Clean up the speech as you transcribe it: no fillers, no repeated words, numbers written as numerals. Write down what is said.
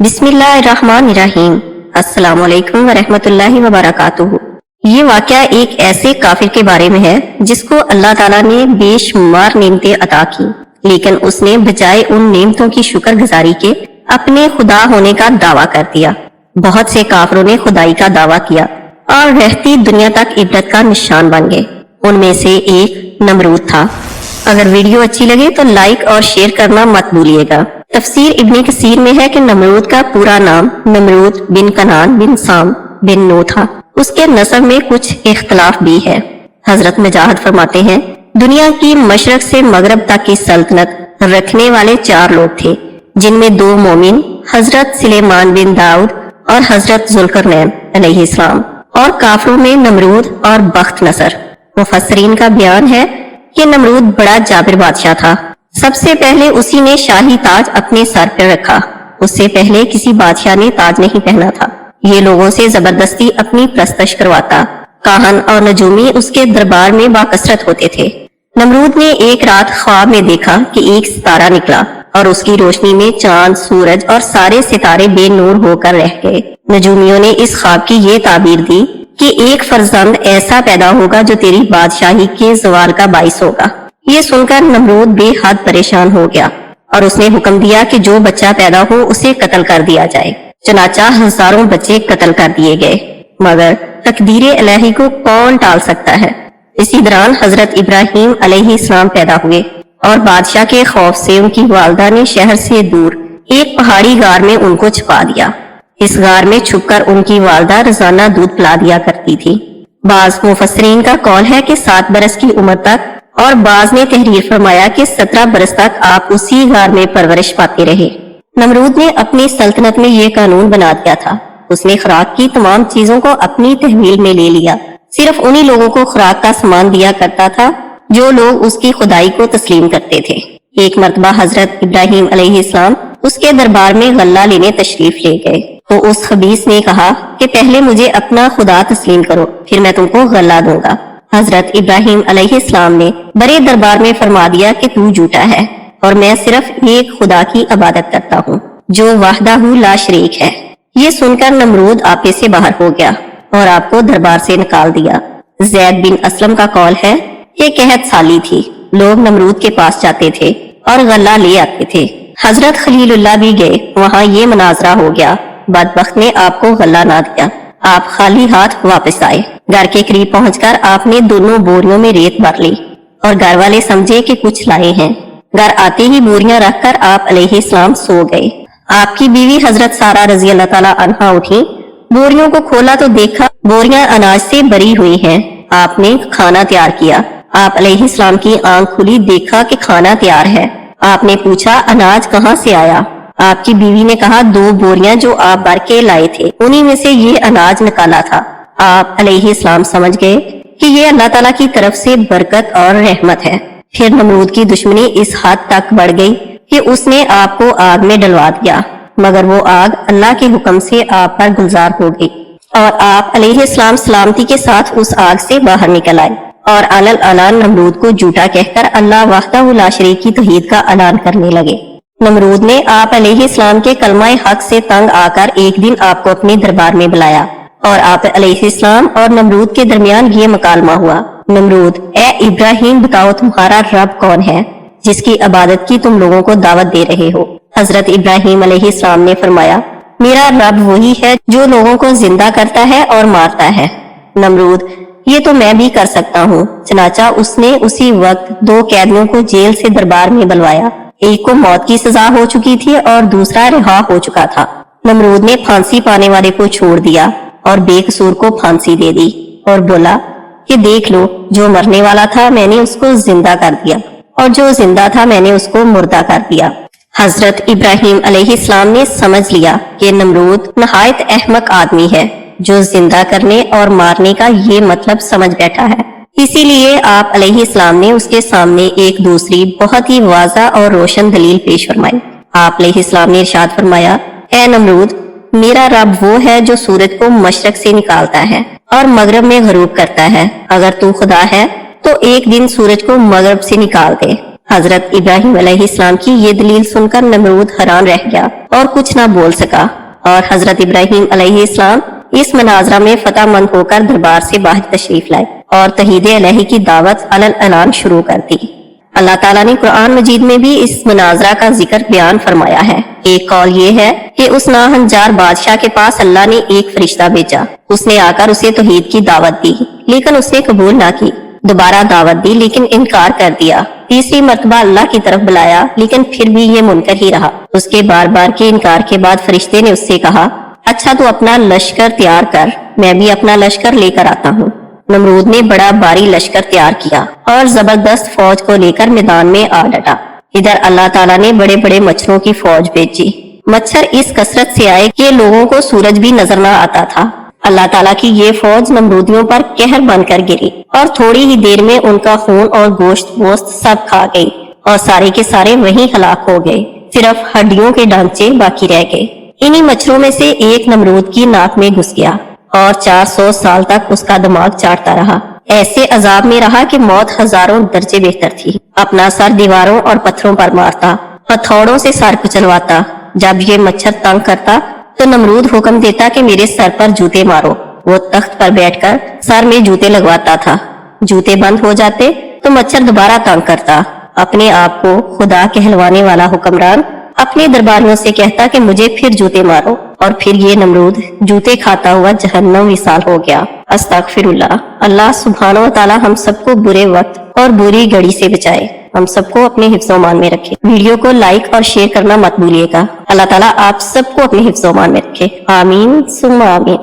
बिस्मिल्लाहिर्रहमानिर्रहीम। अस्सलाम वालेकुम वरहमतुल्लाहि वबरकातुहू। ये वाकया एक ऐसे काफिर के बारे में है जिसको अल्लाह ताला ने बेशुमार नेमतें अता की, लेकिन उसने बजाय उन नेमतों की शुक्रगुजारी के अपने खुदा होने का दावा कर दिया। बहुत से काफिरों ने खुदाई का दावा किया और रहती दुनिया तक इबरत का निशान बन गए। उनमें से एक नमरूद था। अगर वीडियो अच्छी लगे तो लाइक और शेयर करना मत भूलिएगा। तफसीर इब्ने कसीर में है कि नमरूद का पूरा नाम नमरूद बिन कनान बिन साम बिन नो था। उसके नस्ब में कुछ इख्तलाफ भी है। हजरत मुजाहिद फरमाते हैं, दुनिया की मशरक से मगरब तक की सल्तनत रखने वाले 4 लोग थे, जिनमें 2 मोमिन हजरत सुलेमान बिन दाऊद और हजरत जुल्करनैन अलैहिस्सलाम, और काफिरों में नमरूद और बख्त नसर। मुफस्सरीन का बयान है कि नमरूद बड़ा जाबिर बादशाह था। सबसे पहले उसी ने शाही ताज अपने सर पर रखा। उससे पहले किसी बादशाह ने ताज नहीं पहना था। ये लोगों से जबरदस्ती अपनी प्रस्तश करवाता। काहन और नजूमी उसके दरबार में बाकसरत होते थे। नमरूद ने एक रात ख्वाब में देखा कि एक सितारा निकला और उसकी रोशनी में चांद, सूरज और सारे सितारे बेनूर होकर रह गए। नजूमियों ने इस ख्वाब की ये ताबीर दी कि एक फर्जंद ऐसा पैदा होगा जो तेरी बादशाही के जवाल का बाइस होगा। ये सुनकर नमरूद बेहद परेशान हो गया और उसने हुक्म दिया कि जो बच्चा पैदा हो उसे कत्ल कर दिया जाए। चनाचा हजारों बच्चे कत्ल कर दिए गए, मगर तकदीर इलाही को कौन टाल सकता है। इसी दौरान हजरत इब्राहिम अलैहिस्सलाम पैदा हुए और बादशाह के खौफ से उनकी वालदा ने शहर से दूर एक पहाड़ी गार में उनको छुपा दिया। इस गार में छुपकर उनकी वालदा रोजाना दूध पिला दिया करती थी। बाज मुफस्सरीन का कौल है कि 7 बरस की उम्र तक, और बाज ने तहरीर फरमाया कि 17 बरस तक आप उसी गार में परवरिश पाते रहे। नमरूद ने अपनी सल्तनत में ये कानून बना दिया था। उसने खुराक की तमाम चीजों को अपनी तहवील में ले लिया। सिर्फ उन्हीं लोगों को खुराक का सामान दिया करता था जो लोग उसकी खुदाई को तस्लीम करते थे। एक मर्तबा हजरत इब्राहिम अलैहिस्सलाम उसके दरबार में गल्ला लेने तशरीफ ले गए तो उस खबीस ने कहा कि पहले मुझे अपना खुदा तस्लीम करो, फिर मैं तुमको गल्ला दूंगा। हजरत इब्राहिम अलैहिस्सलाम ने बड़े दरबार में फरमा दिया कि तू झूठा है और मैं सिर्फ एक खुदा की इबादत करता हूँ जो वाहदाहू ला शरीक है। ये सुनकर नमरूद आपे से बाहर हो गया और आपको दरबार से निकाल दिया। जैद बिन असलम का कौल है कि कहत साली थी, लोग नमरूद के पास जाते थे और गल्ला ले आते थे। हजरत खलीलुल्लाह भी गए, वहाँ ये मनाजरा हो गया। बदबख्त ने आपको गल्ला ना दिया, आप खाली हाथ वापस आए। घर के करीब पहुंचकर आपने दोनों बोरियों में रेत भर ली और घर वाले समझे कि कुछ लाए हैं। घर आते ही बोरियां रखकर आप अलैहिस्सलाम सो गए। आपकी बीवी हजरत सारा रजी अल्लाह ताला अन्हा उठी, बोरियों को खोला तो देखा बोरियां अनाज से भरी हुई हैं। आपने खाना तैयार किया। आप अलैहिस्सलाम की आंख खुली, देखा कि खाना तैयार है। आपने पूछा अनाज कहाँ से आया? आपकी बीवी ने कहा 2 बोरियां जो आप भर के लाए थे उन्हीं में से ये अनाज निकाला था। आप अलैहिस्सलाम समझ गए कि ये अल्लाह ताला की तरफ से बरकत और रहमत है। फिर नमरूद की दुश्मनी इस हद तक बढ़ गई कि उसने आपको आग में डलवा दिया, मगर वो आग अल्लाह के हुक्म से आप पर गुलजार हो गई और आप अलैहिस्सलाम सलामती के साथ उस आग से बाहर निकल आए और अलल अलान नमरूद को झूठा कहकर अल्लाह वहदहू ला शरीक की तौहीद का ऐलान करने लगे। नमरूद ने आप अलैहिस्सलाम के कलमाए हक से तंग आकर एक दिन आपको अपने दरबार में बुलाया और आप अलैहिस्सलाम और नमरूद के दरमियान ये मुकालमा हुआ। नमरूद, ए इब्राहिम, बताओ तुम्हारा रब कौन है जिसकी इबादत की तुम लोगों को दावत दे रहे हो? हजरत इब्राहिम अलैहिस्सलाम ने फरमाया, मेरा रब वही है जो लोगों को जिंदा करता है और मारता है। नमरूद, ये तो मैं भी कर सकता हूँ। चनाचा उसने उसी वक्त 2 कैदियों को जेल से दरबार में बुलवाया। एक को मौत की सजा हो चुकी थी और दूसरा रिहा हो चुका था। नमरूद ने फांसी पाने वाले को छोड़ दिया और बेकसूर को फांसी दे दी और बोला कि देख लो, जो मरने वाला था मैंने उसको जिंदा कर दिया और जो जिंदा था मैंने उसको मुर्दा कर दिया। हजरत इब्राहिम अलैहिस्सलाम ने समझ लिया कि नमरूद नहायत अहमक आदमी है जो जिंदा करने और मारने का ये मतलब समझ बैठा है। इसीलिए आप अलैहिस्सलाम ने उसके सामने एक दूसरी बहुत ही वाज़ा और रोशन दलील पेश फरमाई। आप अलैहिस्सलाम ने इरशाद फरमाया, ए नमरूद, मेरा रब वो है जो सूरज को मशरक से निकालता है और मगरब में गरूब करता है। अगर तू खुदा है तो एक दिन सूरज को मगरब से निकाल दे। हजरत इब्राहिम अलैहिस्सलाम की ये दलील सुनकर नमरूद हैरान रह गया और कुछ ना बोल सका, और हजरत इब्राहिम अलैहिस्सलाम इस मनाजरा में फतहमंद होकर दरबार से बाहर तशरीफ लाए और तौहीद इलाही की दावत अलल ऐलान शुरू कर दी। अल्लाह ताला ने कुरान मजीद में भी इस मनाजरा का जिक्र बयान फरमाया है। एक कौल ये है कि उस नाहंजार बादशाह के पास अल्लाह ने एक फरिश्ता भेजा। उसने आकर उसे तौहीद की दावत दी, लेकिन उसने कबूल ना की। दोबारा दावत दी, लेकिन इनकार कर दिया। तीसरी मर्तबा अल्लाह की तरफ बुलाया, लेकिन फिर भी ये मुनकर ही रहा। उसके बार बार के इनकार के बाद फरिश्ते ने उससे कहा, अच्छा तू अपना लश्कर तैयार कर, मैं भी अपना लश्कर लेकर आता हूँ। नमरूद ने बड़ा भारी लश्कर तैयार किया और जबरदस्त फौज को लेकर मैदान में आ डटा। इधर अल्लाह ताला ने बड़े बड़े मच्छरों की फौज भेजी। मच्छर इस कसरत से आए कि लोगों को सूरज भी नजर न आता था। अल्लाह ताला की ये फौज नमरूदियों पर कहर बनकर गिरी और थोड़ी ही देर में उनका खून और गोश्त वोश्त सब खा गई और सारे के सारे वहीं हलाक हो गए। सिर्फ हड्डियों के ढांचे बाकी रह गए। इन्हीं मच्छरों में से एक नमरूद की नाक में घुस गया और 400 साल तक उसका दिमाग चाटता रहा। ऐसे अजाब में रहा कि मौत हजारों दर्जे बेहतर थी। अपना सर दीवारों और पत्थरों पर मारता, हथौड़ों से सर कुचलवाता। जब ये मच्छर तंग करता तो नमरूद हुक्म देता कि मेरे सर पर जूते मारो। वो तख्त पर बैठकर सर में जूते लगवाता था। जूते बंद हो जाते तो मच्छर दोबारा तंग करता। अपने आप को खुदा कहलवाने वाला हुक्मरान अपने दरबारियों से कहता कि मुझे फिर जूते मारो, और फिर ये नमरूद जूते खाता हुआ जहन्नम विसाल हो गया। अस्तगफिरुल्लाह। अल्लाह सुब्हानहू व तआला हम सबको बुरे वक्त और बुरी घड़ी से बचाए, हम सबको अपने हिफ्ज़-ओ-मान में रखे। वीडियो को लाइक और शेयर करना मत भूलिएगा। अल्लाह ताला आप सबको अपने हिफ्ज़-ओ-मान में रखे। आमीन सुम्मा आमीन।